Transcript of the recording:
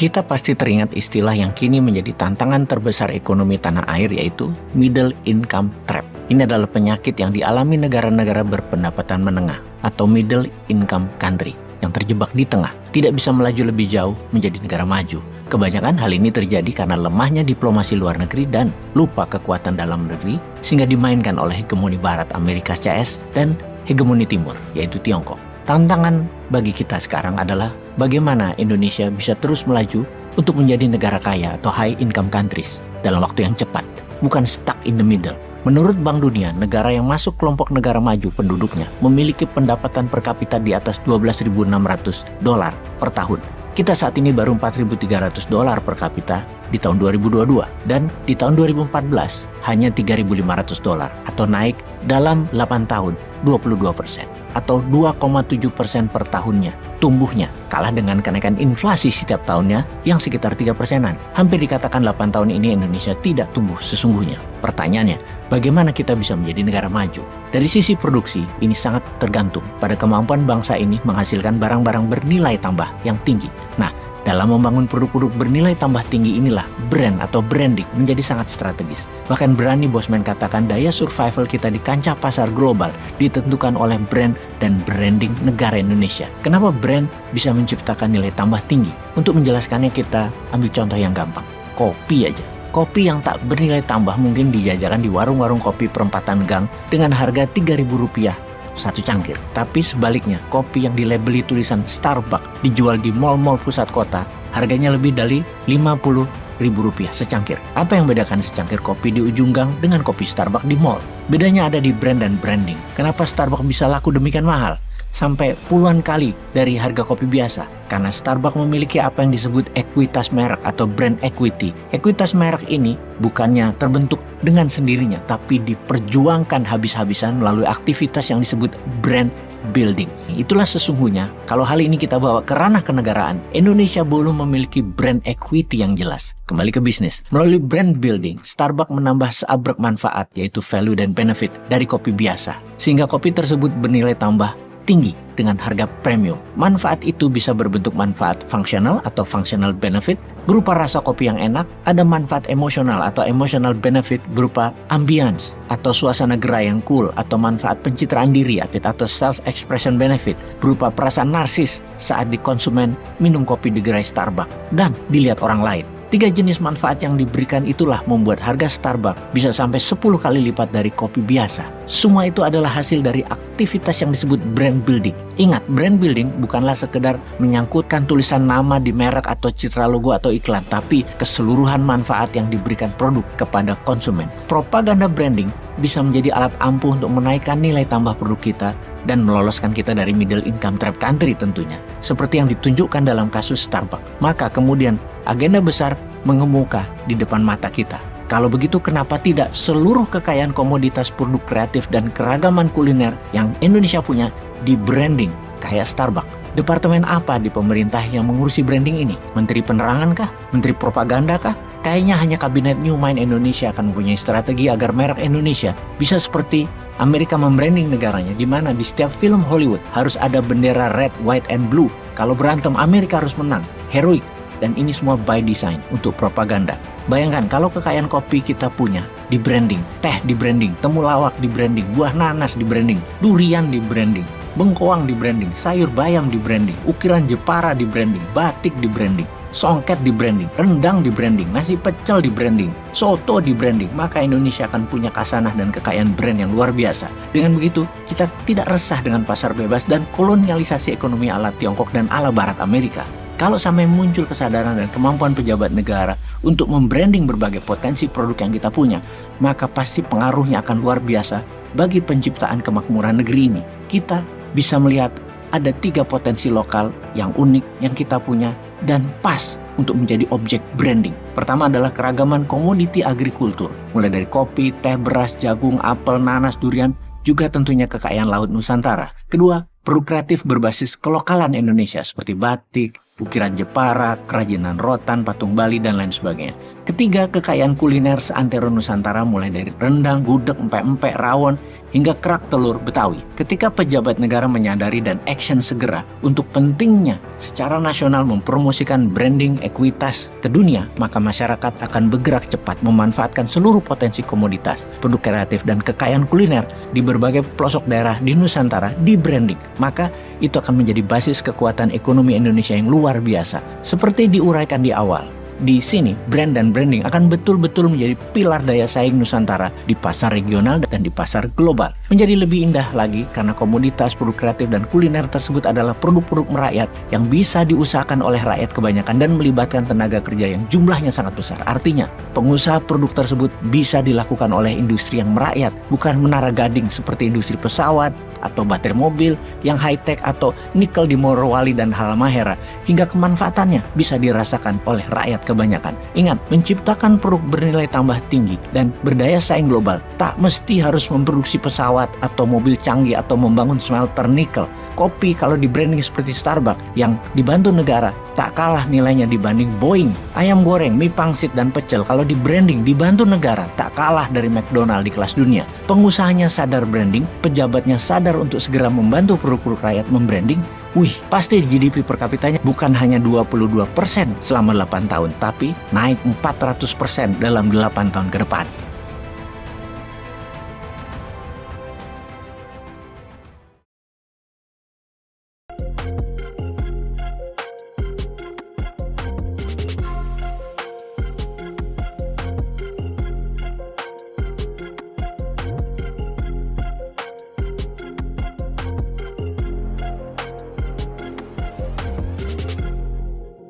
Kita pasti teringat istilah yang kini menjadi tantangan terbesar ekonomi tanah air, yaitu middle income trap. Ini adalah penyakit yang dialami negara-negara berpendapatan menengah atau middle income country yang terjebak di tengah, tidak bisa melaju lebih jauh menjadi negara maju. Kebanyakan hal ini terjadi karena lemahnya diplomasi luar negeri dan lupa kekuatan dalam negeri, sehingga dimainkan oleh hegemoni Barat Amerika CS dan hegemoni Timur, yaitu Tiongkok. Tantangan bagi kita sekarang adalah bagaimana Indonesia bisa terus melaju untuk menjadi negara kaya atau high income countries dalam waktu yang cepat, bukan stuck in the middle. Menurut Bank Dunia, negara yang masuk kelompok negara maju penduduknya memiliki pendapatan per kapita di atas $12.600 per tahun. Kita saat ini baru $4.300 per kapita di tahun 2022, dan di tahun 2014 hanya $3.500 atau naik dalam 8 tahun 22% atau 2,7% per tahunnya. Tumbuhnya kalah dengan kenaikan inflasi setiap tahunnya yang sekitar 3%-an. Hampir dikatakan 8 tahun ini Indonesia tidak tumbuh sesungguhnya. Pertanyaannya, bagaimana kita bisa menjadi negara maju? Dari sisi produksi, ini sangat tergantung pada kemampuan bangsa ini menghasilkan barang-barang bernilai tambah yang tinggi. Nah, dalam membangun produk-produk bernilai tambah tinggi inilah brand atau branding menjadi sangat strategis. Bahkan berani Bosman katakan daya survival kita di kancah pasar global ditentukan oleh brand dan branding negara Indonesia. Kenapa brand bisa menciptakan nilai tambah tinggi? Untuk menjelaskannya kita ambil contoh yang gampang. Kopi aja. Kopi yang tak bernilai tambah mungkin dijajakan di warung-warung kopi perempatan gang dengan harga Rp3.000 satu cangkir. Tapi sebaliknya, kopi yang dilabeli tulisan Starbucks dijual di mal-mal pusat kota, harganya lebih dari Rp50.000 secangkir. Apa yang bedakan secangkir kopi di ujung gang dengan kopi Starbucks di mall? Bedanya ada di brand dan branding. Kenapa Starbucks bisa laku demikian mahal? Sampai puluhan kali dari harga kopi biasa, karena Starbucks memiliki apa yang disebut ekuitas merek atau brand equity. Ekuitas merek ini bukannya terbentuk dengan sendirinya, tapi diperjuangkan habis-habisan melalui aktivitas yang disebut brand building. Itulah sesungguhnya kalau hal ini kita bawa ke ranah kenegaraan, Indonesia belum memiliki brand equity yang jelas. Kembali ke bisnis, melalui brand building, Starbucks menambah seabrek manfaat, yaitu value dan benefit dari kopi biasa, sehingga kopi tersebut bernilai tambah tinggi dengan harga premium. Manfaat itu bisa berbentuk manfaat fungsional atau functional benefit berupa rasa kopi yang enak, ada manfaat emosional atau emotional benefit berupa ambience atau suasana gerai yang cool, atau manfaat pencitraan diri atau self-expression benefit berupa perasaan narsis saat konsumen minum kopi di gerai Starbucks dan dilihat orang lain. 3 jenis manfaat yang diberikan itulah membuat harga Starbucks bisa sampai 10 kali lipat dari kopi biasa. Semua itu adalah hasil dari aktivitas yang disebut brand building. Ingat, brand building bukanlah sekedar menyangkutkan tulisan nama di merek atau citra logo atau iklan, tapi keseluruhan manfaat yang diberikan produk kepada konsumen. Propaganda branding bisa menjadi alat ampuh untuk menaikkan nilai tambah produk kita dan meloloskan kita dari middle income trap country tentunya, seperti yang ditunjukkan dalam kasus Starbucks. Maka kemudian agenda besar mengemuka di depan mata kita. Kalau begitu, kenapa tidak seluruh kekayaan komoditas produk kreatif dan keragaman kuliner yang Indonesia punya di branding kayak Starbucks? Departemen apa di pemerintah yang mengurusi branding ini? Menteri Penerangan kah? Menteri Propaganda kah? Kayaknya hanya Kabinet New Mind Indonesia akan mempunyai strategi agar merek Indonesia bisa seperti Amerika membranding negaranya, di mana di setiap film Hollywood harus ada bendera red, white, and blue. Kalau berantem, Amerika harus menang. Heroik. Dan ini semua by design untuk propaganda. Bayangkan kalau kekayaan kopi kita punya di branding, teh di branding, temulawak di branding, buah nanas di branding, durian di branding, bengkoang di branding, sayur bayam di branding, ukiran Jepara di branding, batik di branding, songket di branding, rendang di branding, nasi pecel di branding, soto di branding, maka Indonesia akan punya kasanah dan kekayaan brand yang luar biasa. Dengan begitu, kita tidak resah dengan pasar bebas dan kolonialisasi ekonomi ala Tiongkok dan ala Barat Amerika. Kalau sampai muncul kesadaran dan kemampuan pejabat negara untuk membranding berbagai potensi produk yang kita punya, maka pasti pengaruhnya akan luar biasa bagi penciptaan kemakmuran negeri ini. Kita bisa melihat ada 3 potensi lokal yang unik yang kita punya dan pas untuk menjadi objek branding. Pertama adalah keragaman komoditi agrikultur, mulai dari kopi, teh, beras, jagung, apel, nanas, durian, juga tentunya kekayaan laut Nusantara. Kedua, produk kreatif berbasis kelokalan Indonesia seperti batik, ukiran Jepara, kerajinan rotan, patung Bali, dan lain sebagainya. Ketiga, kekayaan kuliner seantero Nusantara mulai dari rendang, gudeg, empek-empek, rawon, hingga kerak telur Betawi. Ketika pejabat negara menyadari dan action segera untuk pentingnya secara nasional mempromosikan branding ekuitas ke dunia, maka masyarakat akan bergerak cepat memanfaatkan seluruh potensi komoditas, produk kreatif, dan kekayaan kuliner di berbagai pelosok daerah di Nusantara di branding. Maka itu akan menjadi basis kekuatan ekonomi Indonesia yang luar biasa. Seperti diuraikan di awal, di sini, brand dan branding akan betul-betul menjadi pilar daya saing Nusantara di pasar regional dan di pasar global. Menjadi lebih indah lagi karena komoditas, produk kreatif, dan kuliner tersebut adalah produk-produk merakyat yang bisa diusahakan oleh rakyat kebanyakan dan melibatkan tenaga kerja yang jumlahnya sangat besar. Artinya, pengusaha produk tersebut bisa dilakukan oleh industri yang merakyat, bukan menara gading seperti industri pesawat atau baterai mobil yang high-tech atau nikel di Morowali dan Halmahera, hingga kemanfaatannya bisa dirasakan oleh rakyat kebanyakan. Ingat, menciptakan produk bernilai tambah tinggi dan berdaya saing global tak mesti harus memproduksi pesawat atau mobil canggih atau membangun smelter nikel. Kopi kalau di branding seperti Starbucks yang dibantu negara tak kalah nilainya dibanding Boeing. Ayam goreng, mie pangsit, dan pecel kalau di branding dibantu negara tak kalah dari McDonald di kelas dunia. Pengusahanya sadar branding, pejabatnya sadar untuk segera membantu produk-produk rakyat membranding. Wih, pasti GDP per kapitanya bukan hanya 22% selama 8 tahun, tapi naik 400% dalam 8 tahun ke depan.